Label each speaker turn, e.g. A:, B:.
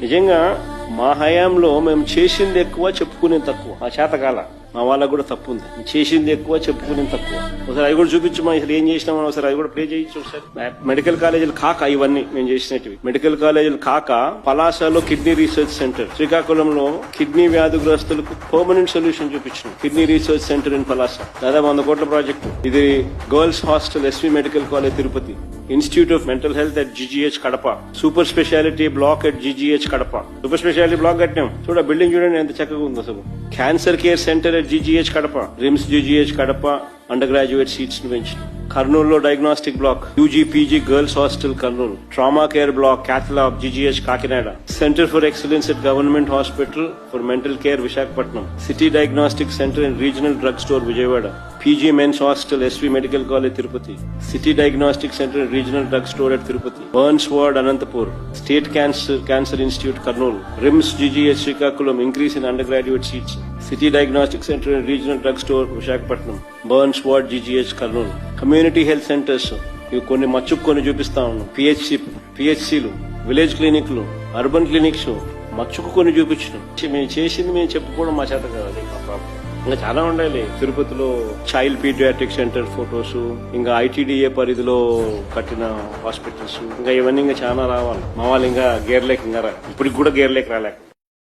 A: నిజంగా మా హయాంలో మేము చేసింది ఎక్కువ, చెప్పుకునేది తక్కువ. ఆ చేతకాల మా వాళ్ళకు కూడా తప్పు ఉంది. చేసింది ఎక్కువ, చెప్పుకునేది తక్కువ. ఒకసారి అవి కూడా చూపించమా, అసలు ఏం చేసినామని ఒకసారి అవి కూడా ప్లే చేయొచ్చు. ఒకసారి మెడికల్ కాలేజీలు కాక ఇవన్నీ మేము చేసినవి. మెడికల్ కాలేజీలు కాక పలాసలో కిడ్నీ రీసెర్చ్ సెంటర్, శ్రీకాకుళంలో కిడ్నీ వ్యాధిగ్రస్తులకు పర్మనెంట్ సొల్యూషన్ చూపించాం. Kidney research centre in Palasa, దాదాపు 100 కోట్ల ప్రాజెక్టు. ఇది girls hostel SV medical college Tirupati, institute of mental health at GGH Kadapa, super speciality block at GGH Kadapa. Super speciality block కట్టాం. చూడ బిల్డింగ్ చూడండి ఎంత చక్కగా ఉంది అసలు. Cancer care centre at GGH Kadapa, RIMS GGH Kadapa under graduate seats ను పెంచిన. కర్నూలులో diagnostic black, UG PG girls hostel Kurnool, trauma care block cath lab GGH Kakinada, centre for excellence at government hospital for mental care Visakhapatnam, city diagnostic centre and regional drug store Vijayawada, PG men's hostel SV medical college Tirupati, city diagnostic centre and regional drug store at Tirupati, burns ward Anantapur, state cancer institute Kurnool, RIMS GGH Srikakulam increase in under graduate seats, city diagnostic centre and regional drug store Visakhapatnam, burns ward GGH Kurnool, community health centres ఇవి కొన్ని మచ్చుకు కొన్ని చూపిస్తా ఉన్నాం. పిహెచ్సిలు, village క్లినిక్లు, urban clinics మచ్చుకు కొన్ని చూపించడం. మేము చేసింది మేము చెప్పుకోవడం మా చేత కాదు. ఇంకా చాలా ఉండాలి. తిరుపతిలో చైల్డ్ పీడియాట్రిక్ సెంటర్ ఫొటోస్, ఇంకా ఐటీడీఏ పరిధిలో కట్టిన హాస్పిటల్స్, ఇంకా ఇవన్నీ ఇంకా చాలా రావాలి. మా వాళ్ళు ఇంకా గేర్లేక ఇంకా ఇప్పటికి కూడా గేర్లేక రాలేక